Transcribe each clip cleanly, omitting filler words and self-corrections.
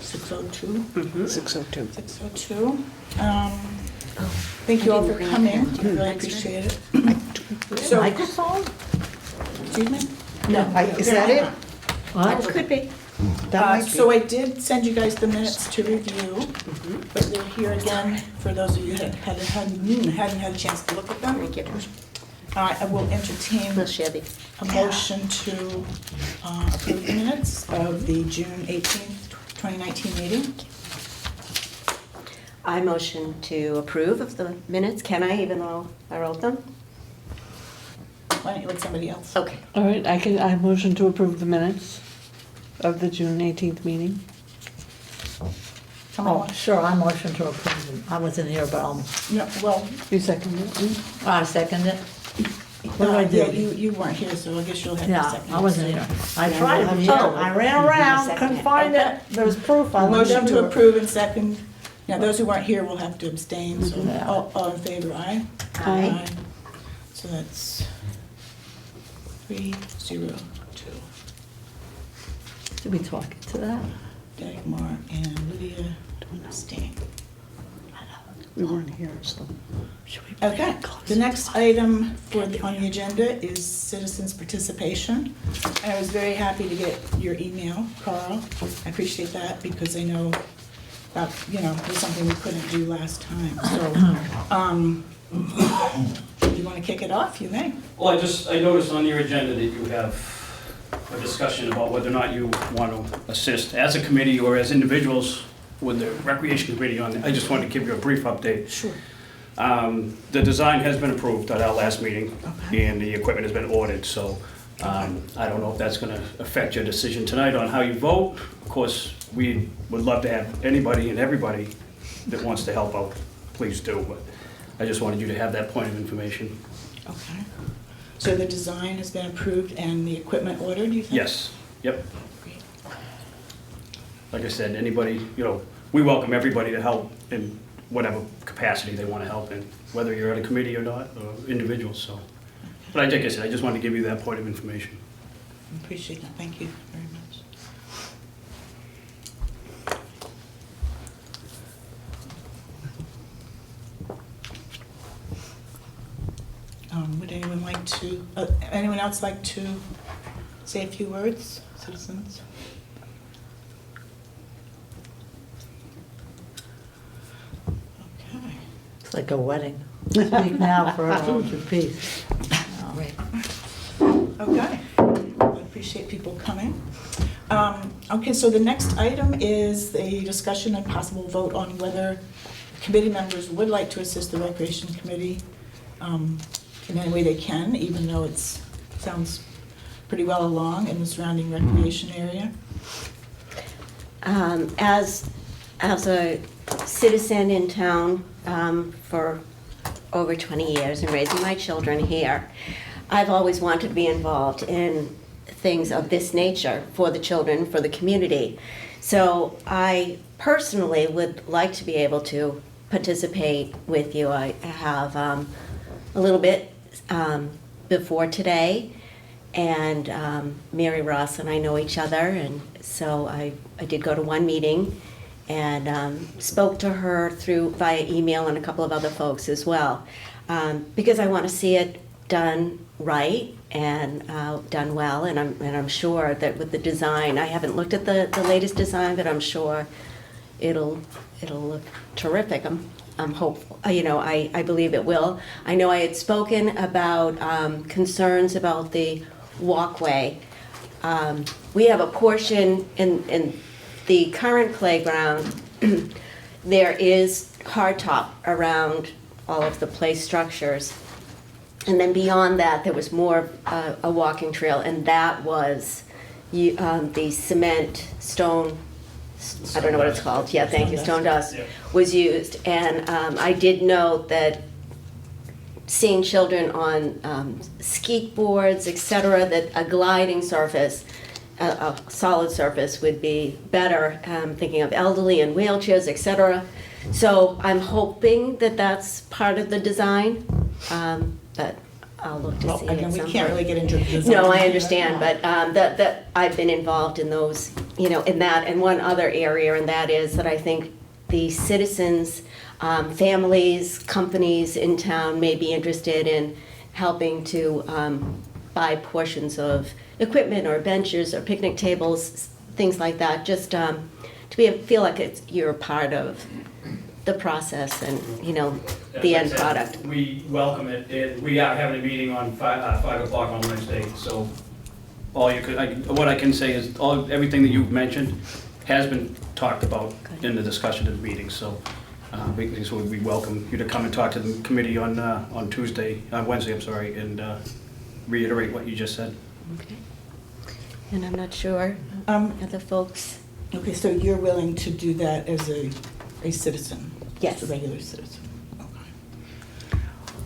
6:02. 6:02. 6:02. Thank you all for coming. Really appreciate it. So, Microphone? excuse me? No. Is that it? What? Could be. That might be. So I did send you guys the minutes to review, but they're here again for those of you that hadn't had a chance to look at them. I will entertain We'll share the. a motion to approve the minutes of the June 18th, 2019 meeting. I motion to approve of the minutes. Can I, even though I wrote them? Why don't you let somebody else? Okay. All right, I motion to approve the minutes of the June 18th meeting. Someone Oh, want- sure, I motion to approve them. I wasn't here, but No, well, You second it? I second it. What do I do? yeah, you weren't here, so I guess you'll have to Yeah, second. I wasn't here. I Yeah, tried we'll to be have here. to- I ran around, Second couldn't it. find it. There was proof. I looked Motion to everywhere. approve and second. Now, those who weren't here will have to abstain, so Yeah. all in favor, aye? Aye. So that's 3-0-2. To be talking to that. Dagmar and Lydia abstain. We weren't here, so. Okay, the next item on the agenda is citizens' participation. And I was very happy to get your email, Carl. I appreciate that because I know that, it was something we couldn't do last time. So, if you want to kick it off, you may. Well, I noticed on your agenda that you have a discussion about whether or not you want to assist as a committee or as individuals with the recreation committee on it. I just wanted to give you a brief update. Sure. The design has been approved at our last meeting, Okay. and the equipment has been ordered, so I don't know if that's going to affect your decision tonight on how you vote. Of course, we would love to have anybody and everybody that wants to help out, please do, but I just wanted you to have that point of information. Okay. So the design has been approved and the equipment ordered, you think? Yes, yep. Great. Like I said, anybody, we welcome everybody to help in whatever capacity they want to help in, whether you're on a committee or not, or individuals, so. But like I said, I just wanted to give you that point of information. Appreciate that, thank you very much. Would anyone else like to say a few words, citizens? Okay. It's like a wedding. Speak now, forever hold your peace. Right. Okay, I appreciate people coming. Okay, so the next item is a discussion and possible vote on whether committee members would like to assist the Recreation Committee in any way they can, even though it sounds pretty well along in the surrounding recreation area. As a citizen in town for over 20 years and raising my children here, I've always wanted to be involved in things of this nature for the children, for the community. So I personally would like to be able to participate with you. I have a little bit before today, and Mary Ross and I know each other, and so I did go to one meeting and spoke to her via email and a couple of other folks as well, because I want to see it done right and done well, and I'm sure that with the design, I haven't looked at the latest design, but I'm sure it'll look terrific. I'm hopeful. I believe it will. I know I had spoken about concerns about the walkway. We have a portion in the current playground. There is hardtop around all of the play structures. And then beyond that, there was more a walking trail, and that was the cement stone, I don't know what it's called. Yeah, thank you, stone dust Yeah. was used. And I did note that seeing children on skeet boards, et cetera, that a gliding surface, a solid surface would be better, thinking of elderly and wheelchairs, et cetera. So I'm hoping that that's part of the design, but I'll look to Well, see it at again, we some can't point. really get into the design. No, I understand, but that I've been involved in those in that, and one other area, and that is that I think the citizens, families, companies in town may be interested in helping to buy portions of equipment or benches or picnic tables, things like that, just to feel like you're a part of the process and, the end product. We welcome it, and we are having a meeting on 5 o'clock on Wednesday, so what I can say is, everything that you've mentioned has been talked about in the discussion of the meeting, so we welcome you to come and talk to the committee on Wednesday, and reiterate what you just said. Okay. And I'm not sure, other folks. Okay, so you're willing to do that as a citizen? Yes. Just a regular citizen? Okay.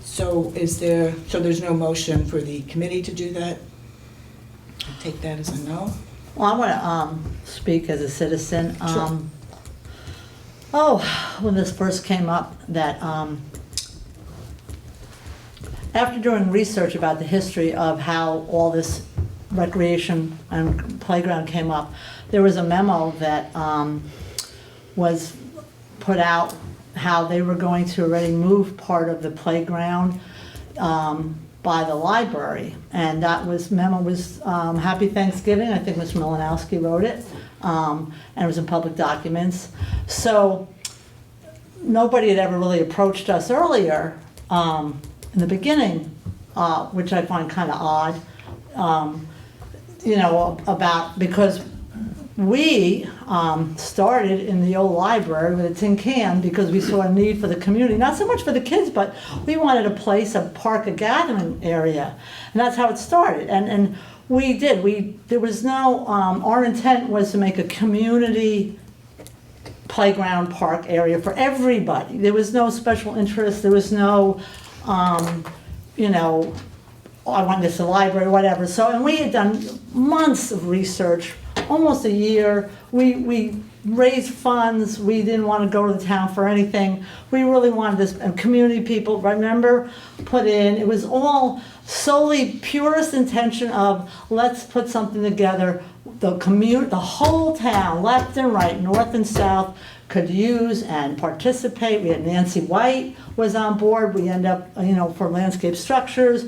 So there's no motion for the committee to do that? I take that as a no? Well, I want to speak as a citizen. Sure. When this first came up, that after doing research about the history of how all this recreation and playground came up, there was a memo that was put out how they were going to already move part of the playground by the library. And that memo was Happy Thanksgiving. I think Mr. Malinowski wrote it. And it was in public documents. So nobody had ever really approached us earlier in the beginning, which I find kind of odd, because we started in the old library with a tin can because we saw a need for the community, not so much for the kids, but we wanted a park, a gathering area. And that's how it started. And we did. There was no, our intent was to make a community playground park area for everybody. There was no special interest. There was no, I want this to the library, whatever. So, and we had done months of research, almost a year. We raised funds. We didn't want to go to the town for anything. We really wanted this, and community people, remember, put in. It was all solely purest intention of let's put something together. The whole town, left and right, north and south, could use and participate. We had Nancy White was on board. We end up, for landscape structures.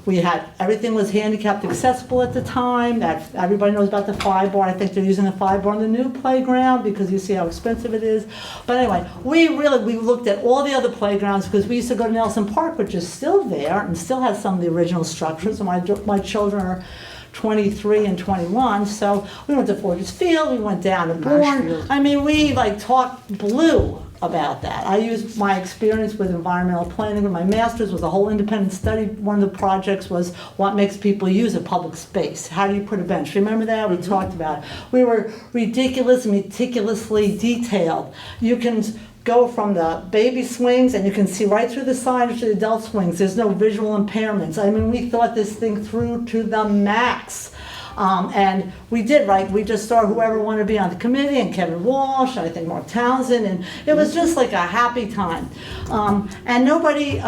We had, everything was handicapped accessible at the time. That everybody knows about the Five Bar. I think they're using the Five Bar in the new playground because you see how expensive it is. But anyway, we looked at all the other playgrounds because we used to go to Nelson Park, which is still there and still has some of the original structures. And my children are 23 and 21, so we went to Forges Field, we went down to Bourne. I mean, we talked blue about that. I used my experience with environmental planning with my master's, was a whole independent study. One of the projects was what makes people use a public space. How do you put a bench? Remember that? We talked about it. We were ridiculous, meticulously detailed. You can go from the baby swings and you can see right through the signage to the adult swings. There's no visual impairments. I mean, we thought this thing through to the max. And we did, right? We just saw whoever wanted to be on the committee, and Kevin Walsh, and I think Mark Townsend, and it was just like a happy time. And nobody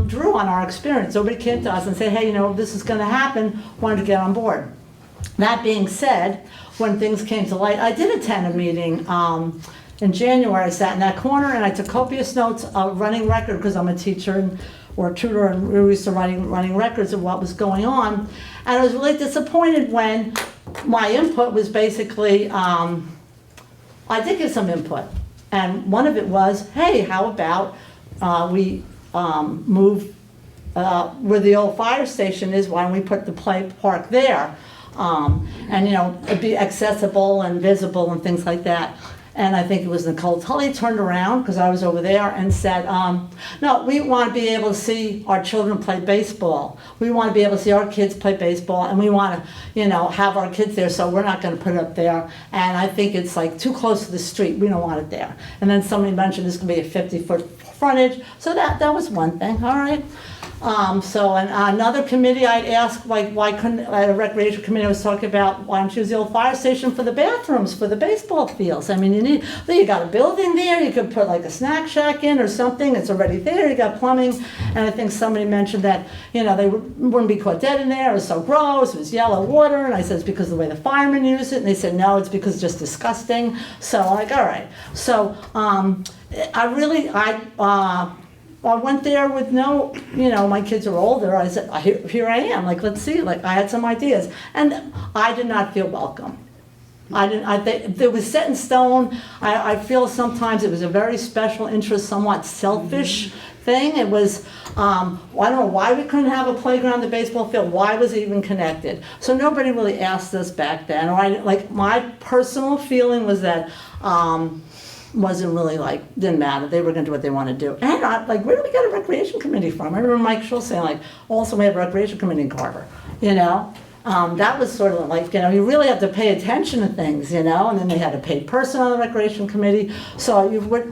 drew on our experience. Nobody came to us and said, hey, this is going to happen, wanted to get on board. That being said, when things came to light, I did attend a meeting in January. I sat in that corner and I took copious notes, running record, because I'm a teacher or a tutor, and we were used to running records of what was going on. And I was really disappointed when my input was basically, I did give some input. And one of it was, hey, how about we move where the old fire station is, why don't we put the play park there? And it'd be accessible and visible and things like that. And I think it was Nicole Tully turned around, because I was over there, and said, no, we want to be able to see our children play baseball. We want to be able to see our kids play baseball, and we want to, have our kids there, so we're not going to put it up there. And I think it's too close to the street. We don't want it there. And then somebody mentioned this could be a 50-foot frontage. So that was one thing, all right? So and another committee I'd asked, like, why couldn't, at a recreation committee, I was talking about, why don't you use the old fire station for the bathrooms, for the baseball fields? I mean, you got a building there, you could put like a snack shack in or something, it's already there, you got plumbing. And I think somebody mentioned that, they wouldn't be caught dead in there, it was so gross, it was yellow water. And I said, it's because of the way the firemen use it. And they said, no, it's because it's just disgusting. So I'm like, all right. So I went there with no, my kids are older. I said, here I am, like, let's see, like, I had some ideas. And I did not feel welcome. It was set in stone. I feel sometimes it was a very special interest, somewhat selfish thing. It was, I don't know why we couldn't have a playground in the baseball field. Why was it even connected? So nobody really asked us back then. My personal feeling was that, wasn't really didn't matter. They were going to do what they want to do. And where do we get a recreation committee from? I remember Mike Schultz saying also we have a recreation committee in Carver, That was sort of you really have to pay attention to things, and then they had a paid person on the recreation committee. So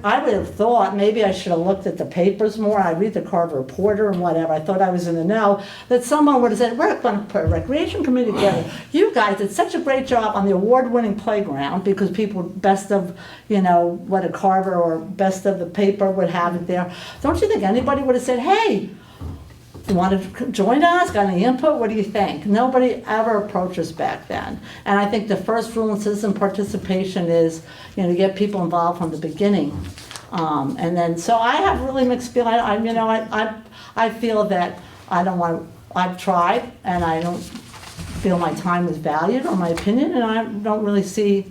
I would have thought maybe I should have looked at the papers more. I read the Carver Reporter and whatever. I thought I was in the know. That someone would have said, we're going to put a recreation committee together. You guys did such a great job on the award-winning playground because people best of, what a Carver or best of the paper would have it there. Don't you think anybody would have said, hey, you want to join us? Got any input? What do you think? Nobody ever approached us back then. And I think the first rule in citizen participation is, to get people involved from the beginning. And then, so I have really mixed feelings. I feel that I've tried, and I don't feel my time was valued or my opinion, and I don't really see,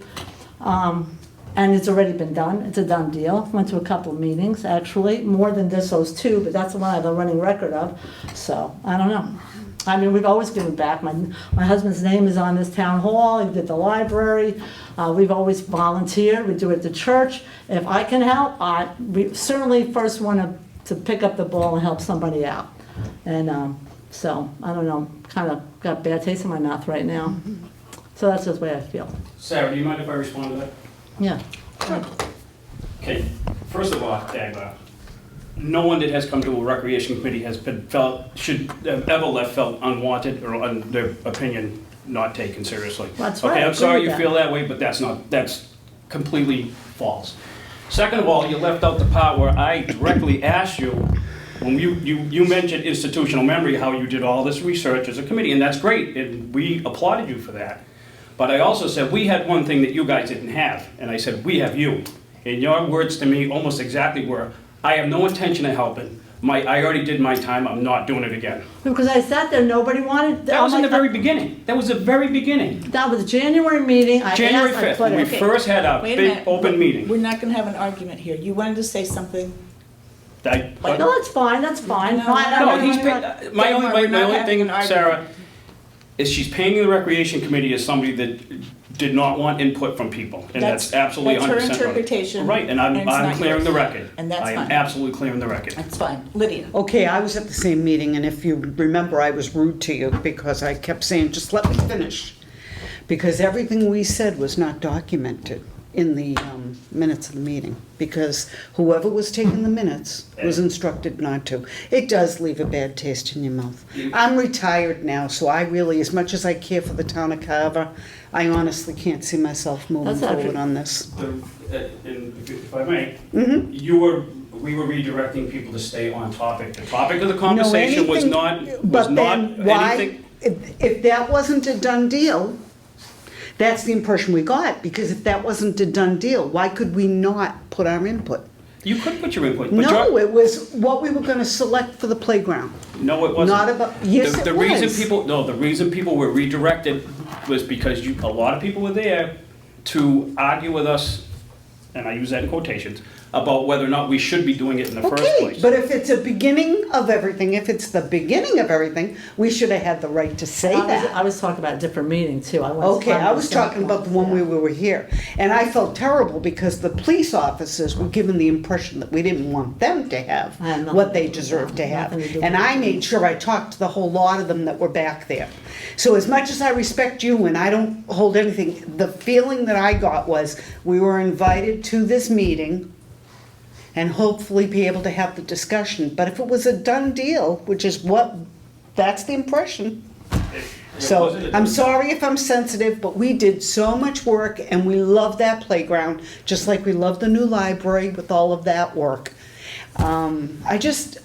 and it's already been done. It's a done deal. Went to a couple of meetings, actually, more than those two, but that's the one I have a running record of. So, I don't know. I mean, we've always given back. My husband's name is on this town hall. He did the library. We've always volunteered. We do it at the church. If I can help, we certainly first want to pick up the ball and help somebody out. And so, I don't know, kind of got a bad taste in my mouth right now. So that's just the way I feel. Sarah, do you mind if I respond to that? Yeah. Okay, first of all, Dagmar, no one that has come to a recreation committee should have ever felt unwanted or, in their opinion, not taken seriously. That's right. Okay, I'm sorry you that. feel that way, but that's completely false. Second of all, you left out the part where I directly asked you, when you mentioned institutional memory, how you did all this research as a committee, and that's great, and we applauded you for that. But I also said, we had one thing that you guys didn't have, and I said, we have you. And your words to me almost exactly were, I have no intention of helping. I already did my time, I'm not doing it again. Because I sat there, nobody wanted. That was in the very beginning. That was the very beginning. That was a January meeting. January 5th, when we Okay. first had our Wait a big minute. open meeting. We're not going to have an argument here. You wanted to say something. No, that's fine, that's fine. No, No, he's Dagmar, my we're only not thing, having an argument. Sarah, is she's painting the recreation committee as somebody that did not want input from people, and that's absolutely 100% That's her right. interpretation. Right, and and it's I'm not clearing yours. the record. And that's I am fine. absolutely clearing the record. That's fine. Lydia. Okay, I was at the same meeting, and if you remember, I was rude to you because I kept saying, just let me finish. Because everything we said was not documented in the minutes of the meeting, because whoever was taking the minutes was instructed not to. It does leave a bad taste in your mouth. I'm retired now, so I really, as much as I care for the town of Carver, I honestly can't see myself moving That's forward actually- on this. And if I may, Mm-hmm. we were redirecting people to stay on topic. The topic of the conversation was anything- not But then why, anything. if that wasn't a done deal, that's the impression we got, because if that wasn't a done deal, why could we not put our input? You could put your input, but No, it was what we were gonna select for the playground. no, it wasn't. Not about, yes, The it reason was. the reason people were redirected was because a lot of people were there to argue with us, and I use that in quotations, about whether or not we should be doing it in the first Okay, place. but if it's a beginning of everything, if it's the beginning of everything, we should have had the right to say I that. was talking about a different meeting too. Okay, I was talking about the one where we were here. And I felt terrible because the police officers were given the impression that we didn't want them to have I had nothing what they to do with deserved that. to have. Nothing to do And with I that. made sure I talked to the whole lot of them that were back there. So as much as I respect you and I don't hold anything, the feeling that I got was we were invited to this meeting and hopefully be able to have the discussion. But if it was a done deal, which is that's the impression. So I'm sorry if I'm sensitive, but we did so much work and we love that playground, just like we love the new library with all of that work. I just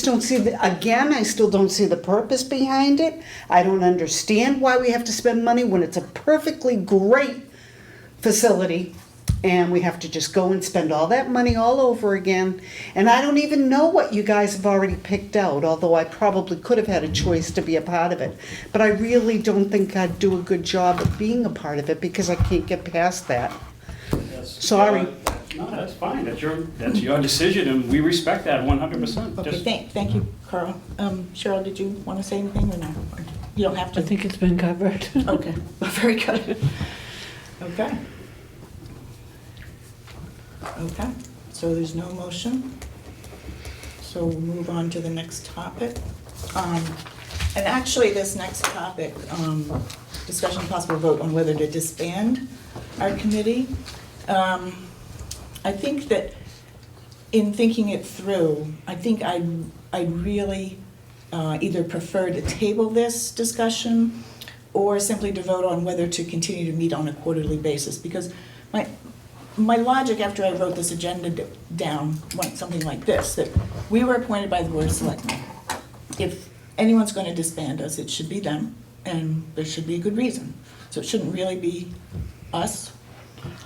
don't see again, I still don't see the purpose behind it. I don't understand why we have to spend money when it's a perfectly great facility and we have to just go and spend all that money all over again. And I don't even know what you guys have already picked out, although I probably could have had a choice to be a part of it. But I really don't think I'd do a good job of being a part of it because I can't get past that. Sorry. No, that's fine, that's your decision, and we respect that 100%. Okay, thank you, Carl. Cheryl, did you want to say anything or no? You don't have to. I think it's been covered. Okay, very good. Okay. Okay, so there's no motion. So we'll move on to the next topic. And actually, this next topic, discussion and possible vote on whether to disband our committee. I think that in thinking it through, I think I'd really either prefer to table this discussion or simply to vote on whether to continue to meet on a quarterly basis. Because my logic after I wrote this agenda down went something like this, that we were appointed by the Board of Selectmen. If anyone's going to disband us, it should be them, and there should be a good reason. So it shouldn't really be us.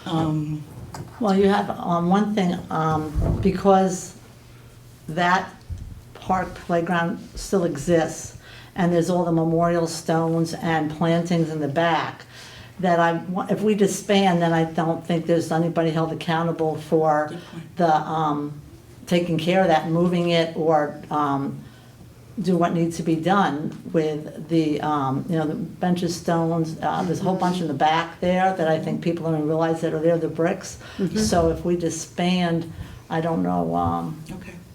Well, you have, one thing, because that park playground still exists, and there's all the memorial stones and plantings in the back, that if we disband, then I don't think there's anybody held accountable for the, taking care of that, moving it, or, do what needs to be done with the, the benches, stones. There's a whole bunch in the back there that I think people don't realize that are there, the bricks. So if we disband, I don't know,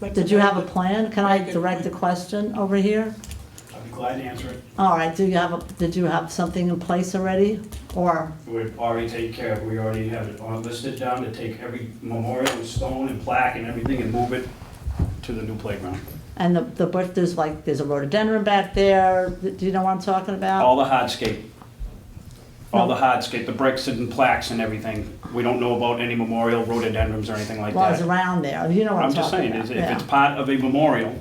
Okay. did you have a plan? Can I Very good direct the point. question over here? I'd be glad to answer it. All right, did you have something in place already? Or, We've already taken care of it, we already have it on listed down to take every memorial and stone and plaque and everything and move it to the new playground. and the bush, there's a rhododendron back there, do you know what I'm talking about? All the hardscape. All the hardscape, the bricks and plaques and everything. We don't know about any memorial rhododendrons or anything like Well, it's that. around there, you know what I'm I'm just talking saying, about. if yeah. it's part of a memorial,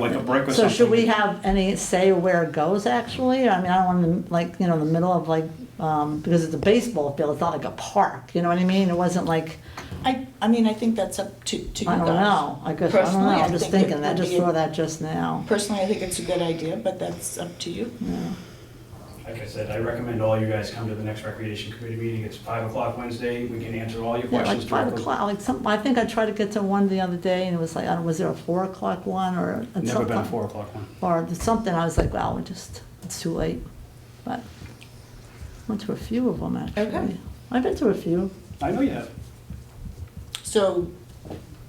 like a brick or So something. should we have any say where it goes, actually? I mean, I don't want to, like, in the middle of, like, because it's a baseball field, it's not like a park, you know what I mean? It wasn't like, I mean, I think that's up to you guys. I don't know, I guess, I don't know, Personally, I I'm just think it thinking that, would just be- saw that just now. Personally, I think it's a good idea, but that's up to you. Like I said, I recommend all you guys come to the next Recreation Committee meeting. It's 5 o'clock Wednesday. We can answer all your Yeah, like questions 5 directly. o'clock, like I think I tried to get to one the other day, and it was like, I don't know, was there a 4 o'clock one, or? Never been a 4 o'clock one. Or something, I was like, well, it's too late, but went to a few of them, actually. Okay. I've been to a few. I know you have. So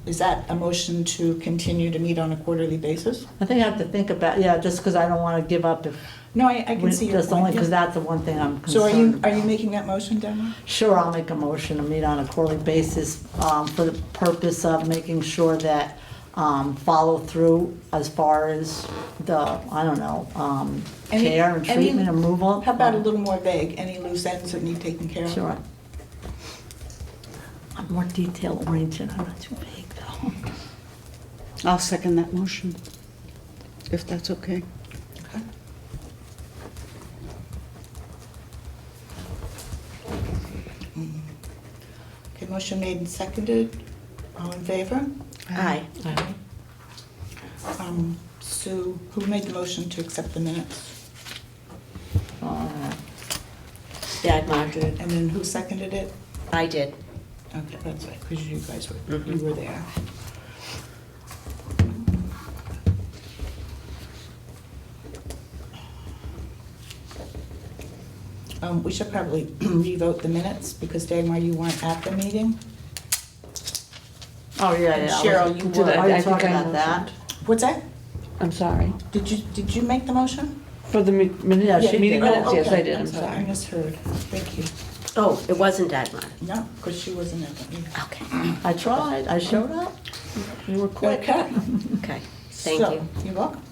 is that a motion to continue to meet on a quarterly basis? I think I have to think about, yeah, just because I don't want to give up if, No, I can see your just only point. because yeah. that's the one thing I'm So concerned are you about. making that motion, Demo? Sure, I'll make a motion to meet on a quarterly basis for the purpose of making sure that follow through as far as the, I don't know, Any- care and any- treatment and removal. How about a little more vague? Any loose ends that need taken care of? Sure. I'm more detail oriented, I'm not too vague though. I'll second that motion, if that's okay. Okay. Okay, motion made and seconded. All in favor? Aye. Sue, who made the motion to accept the minutes? Dagmar. And then who seconded it? I did. Okay, that's right, because you guys you were there. We should probably revote the minutes because Dagmar, you weren't at the meeting. Oh, yeah, And yeah. Cheryl, you Did were. I- Are you I think talking I about that? What's that? I'm sorry. Did you make the motion? For the Yeah, she meeting did. minutes, yes, I Okay, did, I'm I sorry. misheard. Thank you. Oh, it wasn't Dagmar. No, because she wasn't at the meeting. Okay, I tried, I showed up. You were quick. Okay. okay, thank So, you. You're welcome.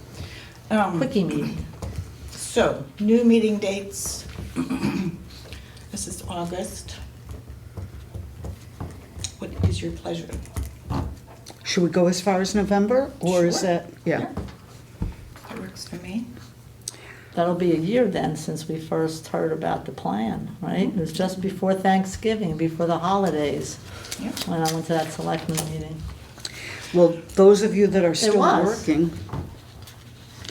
Quickie meeting. So, new meeting dates. This is August. What is your pleasure? Should we go as far as November, or is Sure. that, yeah? That works for me. That'll be a year then since we first heard about the plan, right? It was just before Thanksgiving, before the holidays, Yeah. when I went to that selectmen meeting. Well, those of you that are still was. working,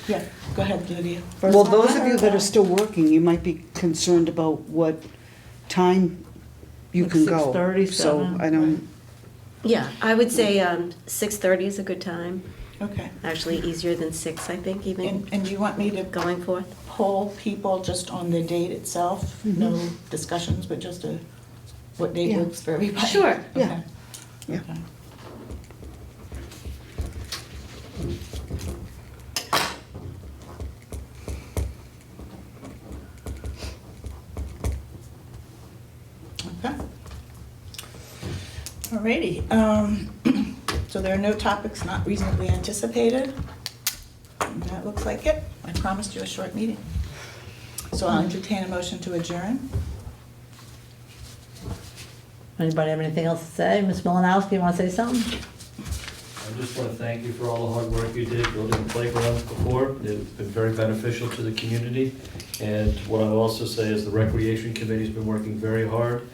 Yeah, go ahead, Lydia. First well, time I those of you heard that are about- still working, you might be concerned about what time you Like can go. 6:30, So 7. I don't, Yeah, I would say 6:30 is a good time. Okay. Actually, easier than 6, I think, even And do you want me to going forth. poll people just on the date itself? No discussions, but just what date Yeah. works for everybody? Sure. Yeah. Okay. Yeah. Okay. Okay. Alrighty, so there are no topics not reasonably anticipated. And that looks like it. I promised you a short meeting. So I'll entertain a motion to adjourn. Anybody have anything else to say? Ms. Malinowski, you want to say something? I just want to thank you for all the hard work you did building the playgrounds before. It's been very beneficial to the community. And what I'll also say is the Recreation Committee's been working very hard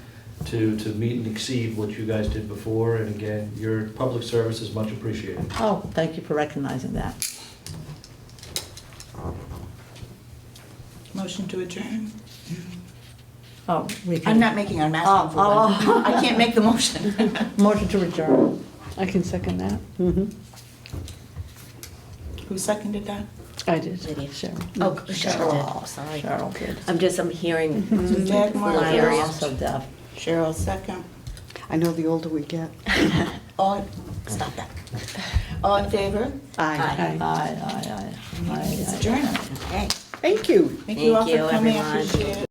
to meet and exceed what you guys did before. And again, your public service is much appreciated. Oh, thank you for recognizing that. Motion to adjourn. Oh, we can. I'm not making, I'm asking for Oh, one. I can't make the motion. Motion to adjourn. I can second that. Who seconded that? I did. Lydia. Cheryl. Oh, Cheryl did, sorry. Cheryl did. I'm hearing. So Dagmar Flyers. You're first, also deaf. Cheryl second. I know the older we get. All, stop that. All in favor? Aye. Aye. It's adjourned. Okay. Thank you. Thank you all Thank for you, coming, I everyone. appreciate it.